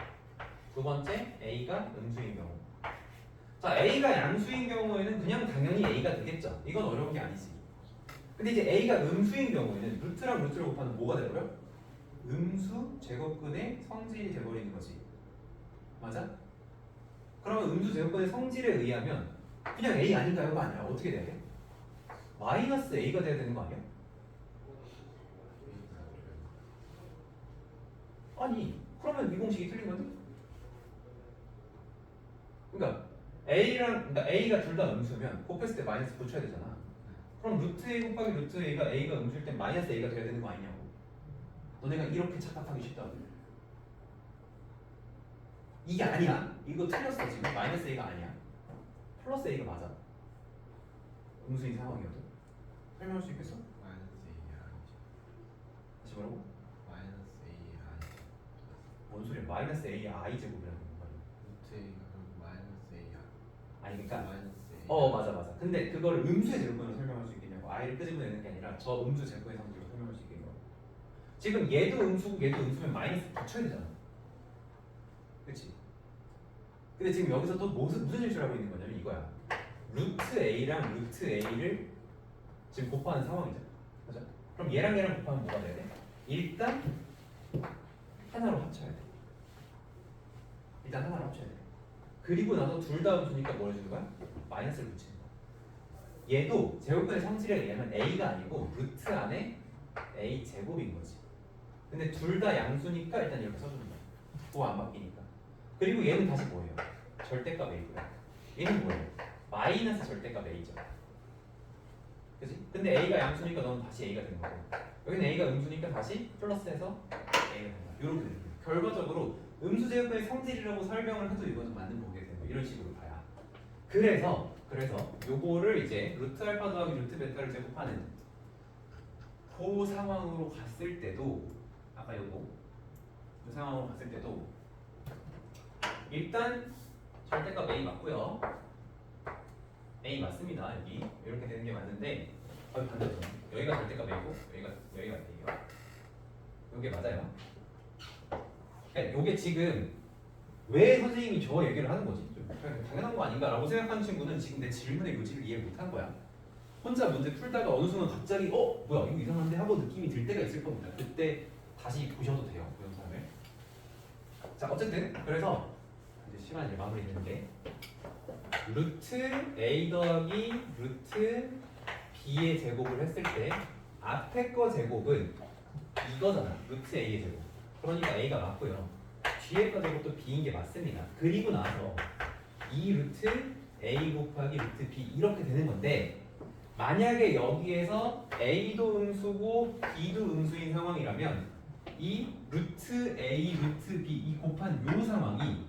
두 번째 a가 음수인 경우. 자, a가 양수인 경우에는 그냥 당연히 a가 되겠죠. 이건 어려운 게 아니지. 근데 이제 a가 음수인 경우에는 루트랑 루트를 곱하면 뭐가 돼버려? 음수 제곱근의 성질이 돼버리는 거지. 맞아? 그러면 음수 제곱근의 성질에 의하면 그냥 a 아닌가요가 아니라 어떻게 돼야 돼? 마이너스 a가 돼야 되는 거 아니야? 아니 그러면 이 공식이 틀린 건데? 그러니까 a가 둘 다 음수면 곱했을 때 마이너스 붙여야 되잖아. 그럼 루트 a 곱하기 루트 a가 음수일 땐 마이너스 a가 돼야 되는 거 아니냐고. 너네가 이렇게 착각하기 쉽다고. 이게 아니야. 이거 틀렸어 지금. 마이너스 a가 아니야. 플러스 a가 맞아. 음수인 상황이어도. 설명할 수 있겠어? 마이너스 A 아니죠. 다시 뭐라고? 마이너스 A 아니죠. 뭔 소리야? 마이너스 a i 제곱이라는 거 말이야. 루트 A가 그럼 마이너스 A 아니 그러니까 마이너스 A. 맞아. 근데 그거를 음수의 제곱근으로 설명할 수 있겠냐고. i를 끄집어내는 게 아니라 저 음수 제곱근의 성질로 설명할 수 있겠냐고. 지금 얘도 음수고 얘도 음수면 마이너스 붙여야 되잖아. 그렇지? 근데 지금 여기서 또 무슨 실수를 하고 있는 거냐면 이거야. 루트 a랑 루트 a를 지금 곱하는 상황이잖아. 그죠? 그럼 얘랑 얘랑 곱하면 뭐가 돼야 돼? 일단 하나로 합쳐야 돼. 일단 하나로 합쳐야 돼. 그리고 나서 둘 다 음수니까 뭘 해주는 거야? 마이너스를 붙이는 거야. 얘도 제곱근의 성질에 의하면 a가 아니고 루트 안에 a 제곱인 거지. 근데 둘 다 양수니까 일단 이렇게 써주는 거야. 그거 안 바뀌니까. 그리고 얘는 다시 뭐예요? 절대값 a고요. 얘는 뭐예요? 마이너스 절대값 a죠. 그치? 근데 a가 양수니까 너는 다시 a가 되는 거고, 여기는 a가 음수니까 다시 플러스해서 a가 된다. 이렇게 되는 거예요. 결과적으로 음수 제곱근의 성질이라고 설명을 해도 이건 맞는 보게 되는 거예요. 이런 식으로 가야. 그래서 요거를 이제 루트 알파 더하기 루트 베타를 제곱하는 그 상황으로 갔을 때도 아까 요거 그 상황으로 갔을 때도 일단 절대값 a 맞고요. a 맞습니다. 여기 이렇게 되는 게 맞는데 반대죠. 여기가 절대값 a고 여기가 a예요. 요게 맞아요. 그러니까 요게 지금 왜 선생님이 저 얘기를 하는 거지? 좀 당연한 거 아닌가라고 생각하는 친구는 지금 내 질문의 요지를 이해 못한 거야. 혼자 문제 풀다가 어느 순간 갑자기 뭐야 이거 이상한데 하고 느낌이 들 때가 있을 겁니다. 그때 다시 보셔도 돼요, 그 영상을. 자, 어쨌든 그래서 이제 시간이 마무리 되는데 루트 a 더하기 루트 b의 제곱을 했을 때 앞에 거 제곱은 이거잖아. 루트 a의 제곱. 그러니까 a가 맞고요. 뒤에 거 제곱도 b인 게 맞습니다. 그리고 나서 이 루트 a 곱하기 루트 b 이렇게 되는 건데, 만약에 여기에서 a도 음수고 b도 음수인 상황이라면 이 루트 a 루트 b 이 곱한 요 상황이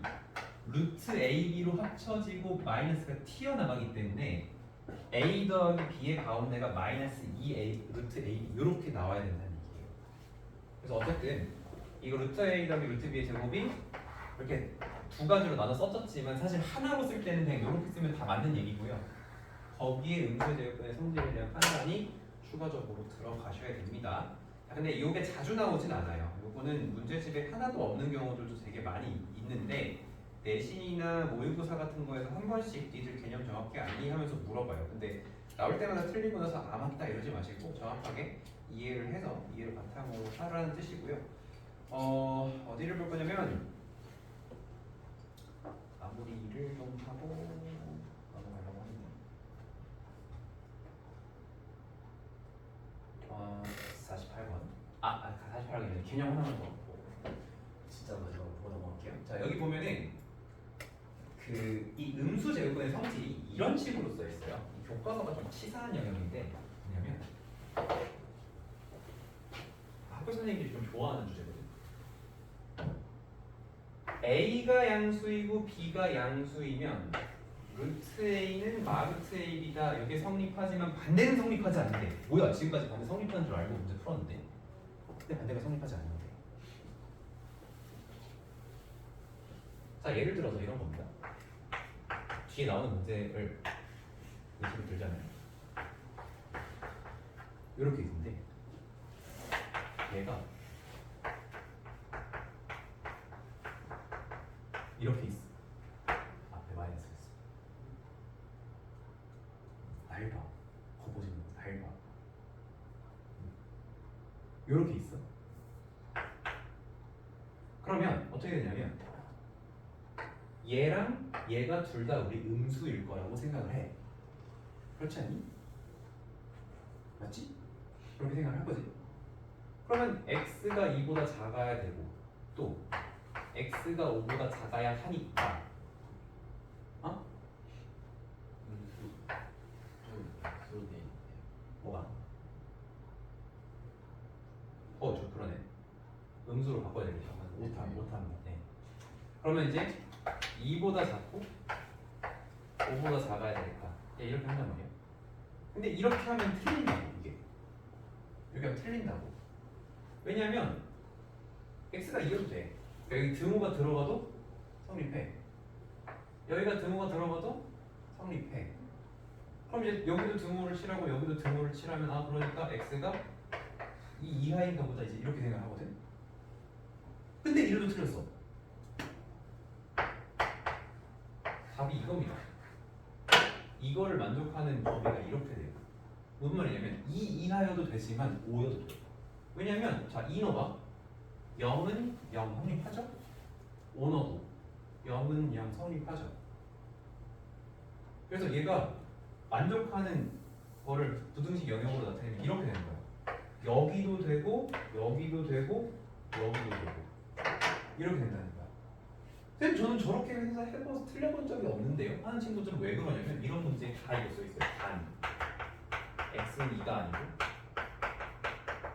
루트 ab로 합쳐지고 마이너스가 튀어나가기 때문에 a 더하기 b의 가운데가 마이너스 2a 루트 ab 이렇게 나와야 된다는 얘기예요. 그래서 어쨌든 이거 루트 a 더하기 루트 b의 제곱이 이렇게 두 가지로 나눠 써졌지만 사실 하나로 쓸 때는 그냥 이렇게 쓰면 다 맞는 얘기고요. 거기에 음수 제곱근의 성질에 대한 판단이 추가적으로 들어가셔야 됩니다. 근데 이게 자주 나오진 않아요. 요거는 문제집에 하나도 없는 경우들도 되게 많이 있는데 내신이나 모의고사 같은 거에서 한 번씩 니들 개념 정확히 아니 하면서 물어봐요. 근데 나올 때마다 틀리고 나서 아 맞다 이러지 마시고 정확하게 이해를 해서 이해를 바탕으로 하라는 뜻이고요. 어디를 볼 거냐면 마무리를 좀 하고 넘어가려고 합니다. 48번. 48번이네. 개념 하나만 더 보고 진짜 마지막으로 보고 넘어갈게요. 자, 여기 보면은 이 음수 제곱근의 성질이 이런 식으로 써 있어요. 이 교과서가 좀 치사한 영역인데 뭐냐면 학교 선생님들이 좀 좋아하는 주제거든. A가 양수이고 B가 양수이면 루트 A는 마루트 AB다. 이게 성립하지만 반대는 성립하지 않는데, 뭐야 지금까지 반대 성립하는 줄 알고 문제 풀었는데 근데 반대가 성립하지 않는데. 자, 예를 들어서 이런 겁니다. 뒤에 나오는 문제를 예시로 들자면 이렇게 있는데 얘가 이렇게 있어. 앞에 마이너스 있어. 날 봐. 거 보지 말고 날 봐. 이렇게 있어. 그러면 어떻게 되냐면 얘랑 얘가 둘 다 우리 음수일 거라고 생각을 해. 그렇지 않니? 맞지? 그렇게 생각을 할 거지. 그러면 x가 2보다 작아야 되고 또 x가 5보다 작아야 하니까 음수 좀 X로 돼 있네요. 뭐가? 저 그러네. 음수로 바꿔야 되겠죠. 못합니다. 네. 그러면 이제 2보다 작고 5보다 작아야 되니까 이렇게 한단 말이에요. 근데 이렇게 하면 틀린다고. 이게 여기 하면 틀린다고. 왜냐면 x가 2여도 돼. 여기 등호가 들어가도 성립해. 여기가 등호가 들어가도 성립해. 그럼 이제 여기도 등호를 칠하고 여기도 등호를 칠하면 아 그러니까 x가 이 이하인가 보다 이제 이렇게 생각하거든. 근데 이래도 틀렸어. 답이 이겁니다. 이거를 만족하는 범위가 이렇게 돼요. 무슨 말이냐면 2 이하여도 되지만 5여도 돼요. 왜냐면 자 2 넣어봐. 0은 0 성립하죠? 5 넣어도 0은 0 성립하죠? 그래서 얘가 만족하는 거를 부등식 영역으로 나타내면 이렇게 되는 거야. 여기도 되고 여기도 되고 여기도 되고 이렇게 된다는 거야. 선생님 저는 저렇게 해봐서 틀려본 적이 없는데요 하는 친구들은 왜 그러냐면 이런 문제에 다 이거 써있어요. 단 x는 2가 아니고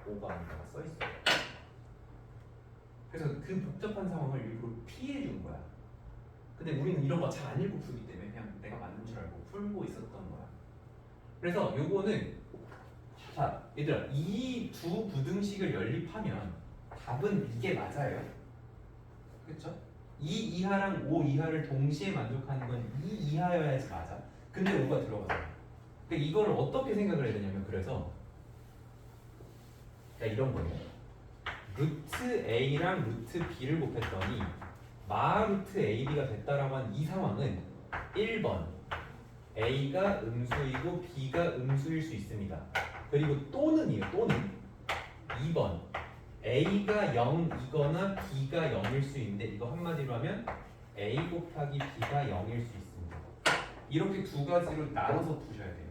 5가 아니다가 써있어요. 그래서 그 복잡한 상황을 일부러 피해 준 거야. 근데 우리는 이런 거 잘 안 읽고 풀기 때문에 그냥 내가 맞는 줄 알고 풀고 있었던 거야. 그래서 요거는 자 얘들아 이 두 부등식을 연립하면 답은 이게 맞아요. 그쵸? 2 이하랑 5 이하를 동시에 만족하는 건 2 이하여야지 맞아. 근데 5가 들어가잖아. 그러니까 이거를 어떻게 생각을 해야 되냐면 그래서 이런 거예요. 루트 A랑 루트 B를 곱했더니 마 루트 AB가 됐다라고 하는 이 상황은 1번 A가 음수이고 B가 음수일 수 있습니다. 그리고 또는이에요. 또는 2번 A가 0이거나 B가 0일 수 있는데 이거 한마디로 하면 A 곱하기 B가 0일 수 있습니다. 이렇게 두 가지로 나눠서 푸셔야 돼요.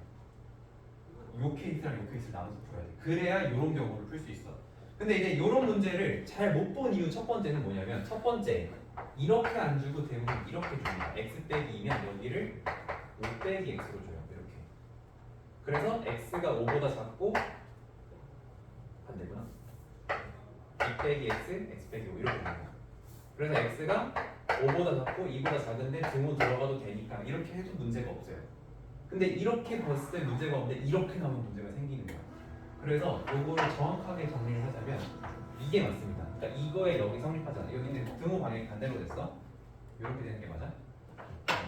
요 케이스랑 요 케이스를 나눠서 풀어야 돼. 그래야 이런 경우를 풀 수 있어. 근데 이제 이런 문제를 잘 못 본 이유 첫 번째는 뭐냐면 첫 번째 이렇게 안 주고 대부분 이렇게 줍니다. x 빼기 2면 여기를 5 빼기 x로 줘요. 이렇게. 그래서 x가 5보다 작고 반대구나. 2 빼기 x, x 빼기 5 이렇게 됩니다. 그래서 x가 5보다 작고 2보다 작은데 등호 들어가도 되니까 이렇게 해도 문제가 없어요. 근데 이렇게 봤을 때 문제가 없는데 이렇게 나오면 문제가 생기는 거야. 그래서 요거를 정확하게 정리를 하자면 이게 맞습니다. 그러니까 이거에 여기 성립하잖아. 여기는 등호 방향이 반대로 됐어. 이렇게 되는 게 맞아.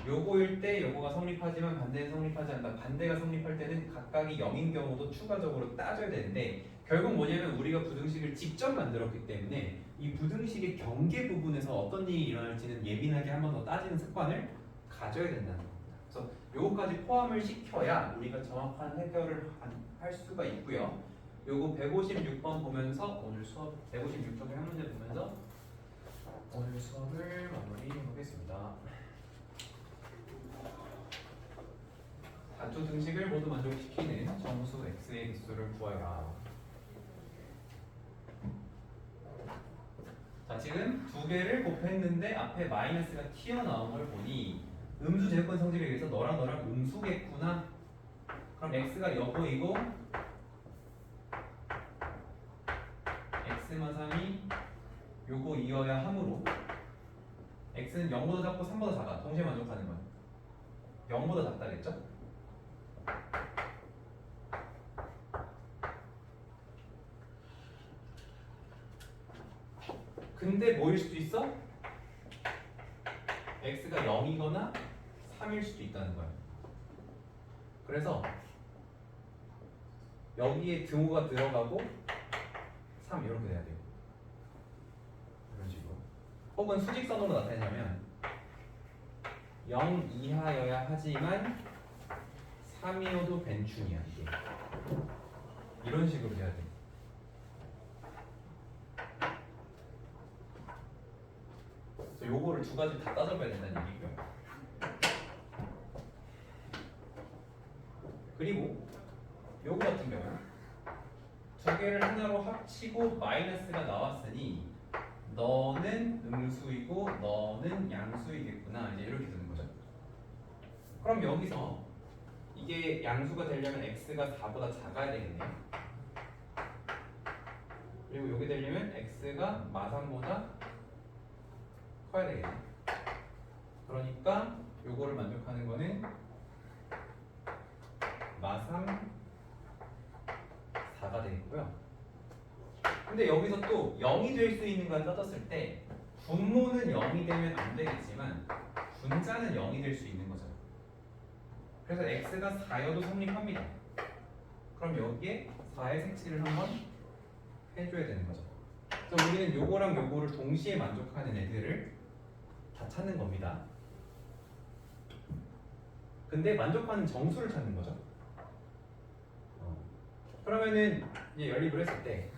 요거일 때 요거가 성립하지만 반대는 성립하지 않는다. 반대가 성립할 때는 각각이 0인 경우도 추가적으로 따져야 되는데 결국 뭐냐면 우리가 부등식을 직접 만들었기 때문에 이 부등식의 경계 부분에서 어떤 일이 일어날지는 예민하게 한 번 더 따지는 습관을 가져야 된다는 겁니다. 그래서 요거까지 포함을 시켜야 우리가 정확한 해결을 할 수가 있고요. 요거 156번 보면서 오늘 수업 156쪽의 한 문제 보면서 오늘 수업을 마무리하겠습니다. 단수 등식을 모두 만족시키는 정수 x의 개수를 구하여라. 자 지금 두 개를 곱했는데 앞에 마이너스가 튀어나온 걸 보니 음수 제곱권 성질에 의해서 너랑 너랑 음수겠구나. 그럼 x가 여보이고 x만 3이 요거 이어야 함으로 x는 0보다 작고 3보다 작아. 동시에 만족하는 건 0보다 작다겠죠? 근데 뭐일 수도 있어? x가 0이거나 3일 수도 있다는 거야. 그래서 여기에 등호가 들어가고 3 이렇게 돼야 돼요. 이런 식으로. 혹은 수직선으로 나타내자면 0 이하여야 하지만 3이어도 벤춘이야 이게. 이런 식으로 돼야 돼. 그래서 요거를 두 가지 다 따져봐야 된다는 얘기고요. 그리고 요거 같은 경우는 두 개를 하나로 합치고 마이너스가 나왔으니 너는 음수이고 너는 양수이겠구나. 이제 이렇게 되는 거죠. 그럼 여기서 이게 양수가 되려면 x가 4보다 작아야 되겠네요. 그리고 여기 되려면 x가 마3보다 커야 되겠네. 그러니까 요거를 만족하는 거는 마3 4가 되겠고요. 근데 여기서 또 0이 될 수 있는 걸 따졌을 때 분모는 0이 되면 안 되겠지만 분자는 0이 될 수 있는 거죠. 그래서 x가 4여도 성립합니다. 그럼 여기에 4의 색칠을 한번 해줘야 되는 거죠. 그래서 우리는 요거랑 요거를 동시에 만족하는 애들을 다 찾는 겁니다. 근데 만족하는 정수를 찾는 거죠. 그러면은 이제 연립을 했을 때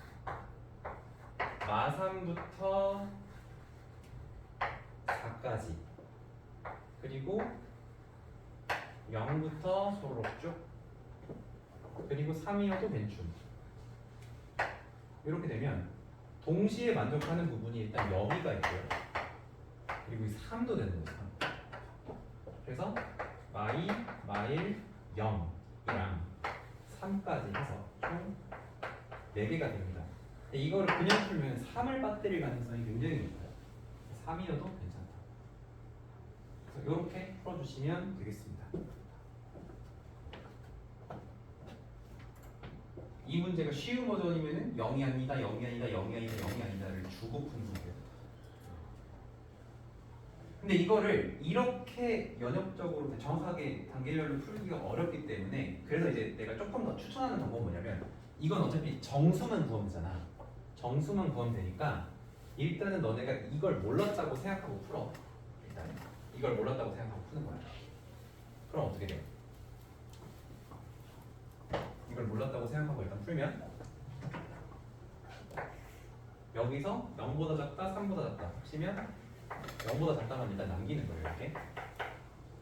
마3부터 4까지 그리고 0부터 소록 쭉 그리고 3이어도 벤춤 이렇게 되면 동시에 만족하는 부분이 일단 여기가 있고요. 그리고 이 3도 되는 거죠. 3. 그래서 마2, 마1, 0이랑 3까지 해서 총 4개가 됩니다. 근데 이거를 그냥 풀면 3을 빠뜨릴 가능성이 굉장히 높아요. 3이어도 괜찮다. 그래서 이렇게 풀어주시면 되겠습니다. 이 문제가 쉬운 버전이면은 0이 아니다, 0이 아니다, 0이 아니다, 0이 아니다를 주고 푸는 거예요. 근데 이거를 이렇게 연역적으로 정확하게 단계별로 풀기가 어렵기 때문에 그래서 이제 내가 조금 더 추천하는 방법은 뭐냐면 이건 어차피 정수만 구하면 되잖아. 정수만 구하면 되니까 일단은 너네가 이걸 몰랐다고 생각하고 풀어. 일단 이걸 몰랐다고 생각하고 푸는 거야. 그럼 어떻게 돼? 이걸 몰랐다고 생각하고 일단 풀면 여기서 0보다 작다, 3보다 작다 합치면 0보다 작다만 일단 남기는 거예요. 이렇게.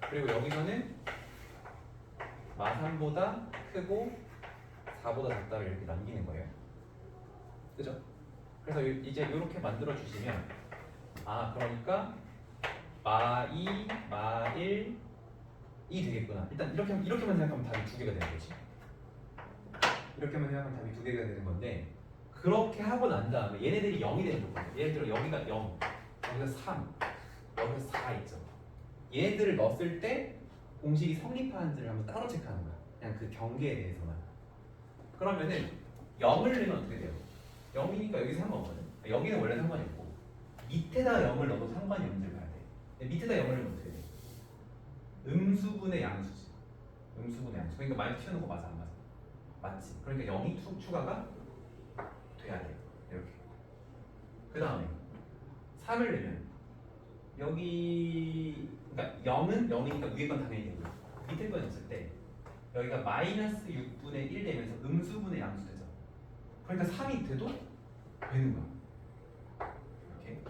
그리고 여기서는 마3보다 크고 4보다 작다를 이렇게 남기는 거예요. 그죠? 그래서 이제 이렇게 만들어 주시면 아 그러니까 마2, 마1이 되겠구나. 일단 이렇게만 생각하면 답이 2개가 되는 거지. 이렇게만 생각하면 답이 2개가 되는 건데 그렇게 하고 난 다음에 얘네들이 0이 되는 조건이에요. 예를 들어 여기가 0, 여기가 3, 여기가 4 있죠. 얘네들을 넣었을 때 공식이 성립하는지를 한번 따로 체크하는 거야. 그냥 그 경계에 대해서만. 그러면은 0을 넣으면 어떻게 돼요? 0이니까 여기 상관없거든. 여기는 원래 상관이 없고 밑에다 0을 넣어도 상관이 없는지 봐야 돼. 근데 밑에다 0을 넣으면 어떻게 돼? 음수분의 양수지. 음수분의 양수. 그러니까 마이너스 튀어놓은 거 맞아 안 맞아? 맞지. 그러니까 0이 추가가 돼야 돼. 이렇게. 그 다음에 3을 넣으면 여기 그러니까 0은 0이니까 위에 건 당연히 되고 밑에 건 있을 때 여기가 마이너스 6분의 1 되면서 음수분의 양수 되죠. 그러니까 3이 돼도 되는 거야. 이렇게.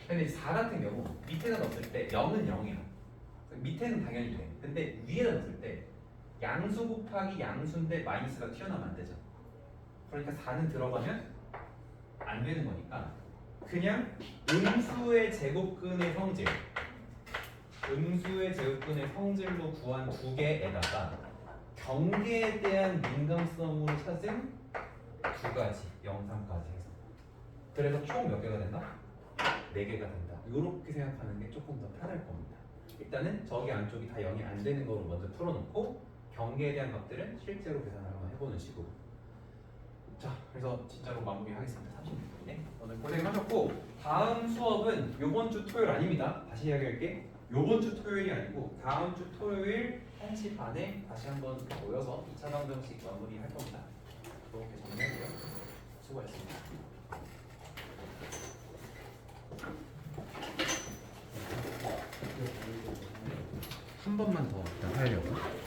근데 4 같은 경우 밑에다 넣었을 때 0은 0이야. 밑에는 당연히 돼. 근데 위에다 넣었을 때 양수 곱하기 양수인데 마이너스가 튀어나오면 안 되죠. 그러니까 4는 들어가면 안 되는 거니까 그냥 음수의 제곱근의 성질 음수의 제곱근의 성질로 구한 2개에다가 경계에 대한 민감성으로 찾은 2가지 0, 3까지 해서 그래서 총 몇 개가 된다? 4개가 된다. 이렇게 생각하는 게 조금 더 편할 겁니다. 일단은 저기 안쪽이 다 0이 안 되는 거로 먼저 풀어놓고 경계에 대한 것들은 실제로 계산을 한번 해보는 식으로. 자, 그래서 진짜로 마무리하겠습니다. 36분이네. 오늘 고생하셨고 다음 수업은 요번 주 토요일 아닙니다. 다시 이야기할게. 요번 주 토요일이 아니고 다음 주 토요일 1시 반에 다시 한번 모여서 2차 방정식 마무리할 겁니다. 이렇게 정리하고요. 수고하셨습니다. 한 번만 더 일단 하려고.